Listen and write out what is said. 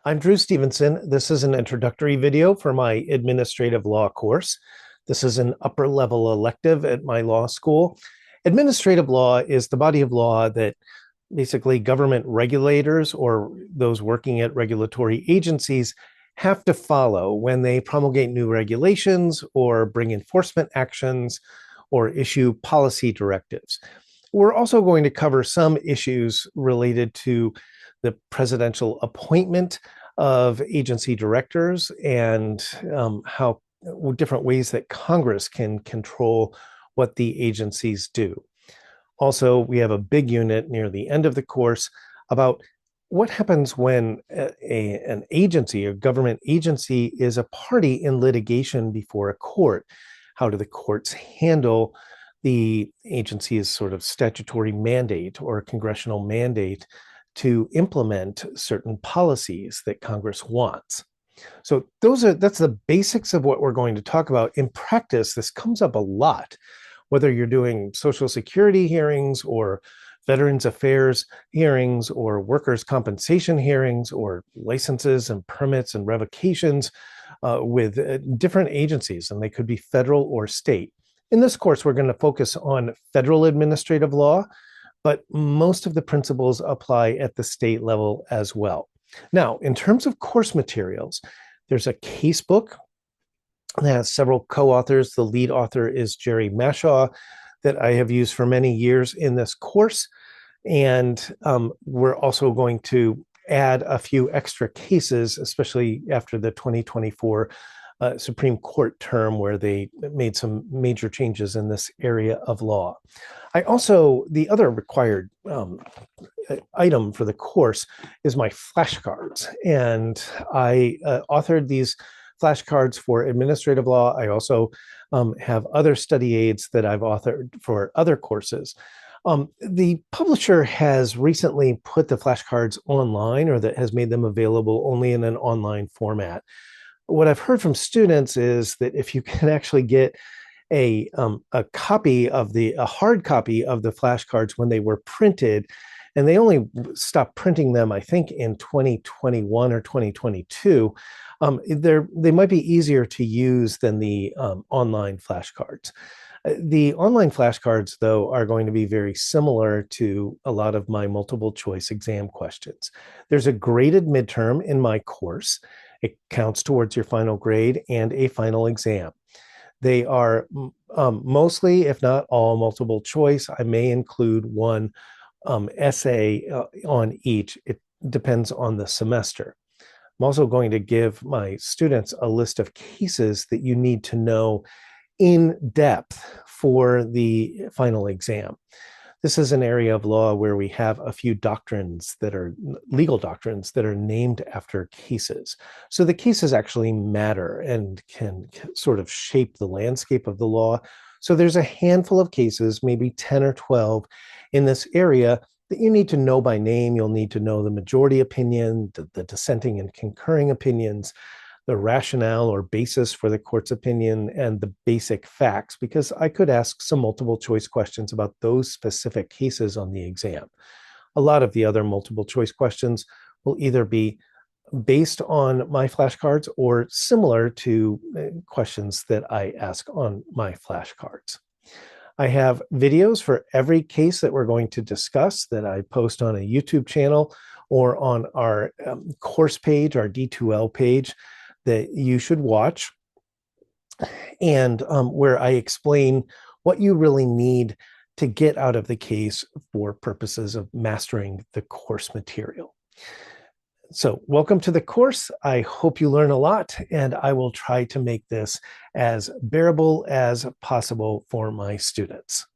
I'm Drew Stevenson. This is an introductory video for my administrative law course. This is an upper level elective at my law school. Administrative law is the body of law that basically government regulators or those working at regulatory agencies have to follow when they promulgate new regulations or bring enforcement actions or issue policy directives. We're also going to cover some issues related to the presidential appointment of agency directors and how different ways that Congress can control what the agencies do. Also, we have a big unit near the end of the course about what happens when an agency, a government agency, is a party in litigation before a court. How do the courts handle the agency's sort of statutory mandate or congressional mandate to implement certain policies that Congress wants? So that's the basics of what we're going to talk about. In practice, this comes up a lot, whether you're doing Social Security hearings or Veterans Affairs hearings or workers' compensation hearings or licenses and permits and revocations with different agencies, and they could be federal or state. In this course, we're going to focus on federal administrative law, but most of the principles apply at the state level as well. Now, in terms of course materials, there's a case book that has several co-authors. The lead author is Jerry Mashaw, that I have used for many years in this course. And we're also going to add a few extra cases, especially after the 2024 Supreme Court term, where they made some major changes in this area of law. The other required item for the course is my flashcards. And I authored these flashcards for administrative law. I also have other study aids that I've authored for other courses. The publisher has recently put the flashcards online, or that has made them available only in an online format. What I've heard from students is that if you can actually get a hard copy of the flashcards when they were printed, and they only stopped printing them, I think, in 2021 or 2022, they might be easier to use than the online flashcards. The online flashcards, though, are going to be very similar to a lot of my multiple choice exam questions. There's a graded midterm in my course. It counts towards your final grade, and a final exam. They are mostly, if not all, multiple choice. I may include one essay on each. It depends on the semester. I'm also going to give my students a list of cases that you need to know in depth for the final exam. This is an area of law where we have a few doctrines that are legal doctrines that are named after cases. So the cases actually matter and can sort of shape the landscape of the law. So there's a handful of cases, maybe 10 or 12 in this area, that you need to know by name. You'll need to know the majority opinion, the dissenting and concurring opinions, the rationale or basis for the court's opinion, and the basic facts, because I could ask some multiple choice questions about those specific cases on the exam. A lot of the other multiple choice questions will either be based on my flashcards or similar to questions that I ask on my flashcards. I have videos for every case that we're going to discuss that I post on a YouTube channel or on our course page, our D2L page, that you should watch, and where I explain what you really need to get out of the case for purposes of mastering the course material. So welcome to the course. I hope you learn a lot, and I will try to make this as bearable as possible for my students.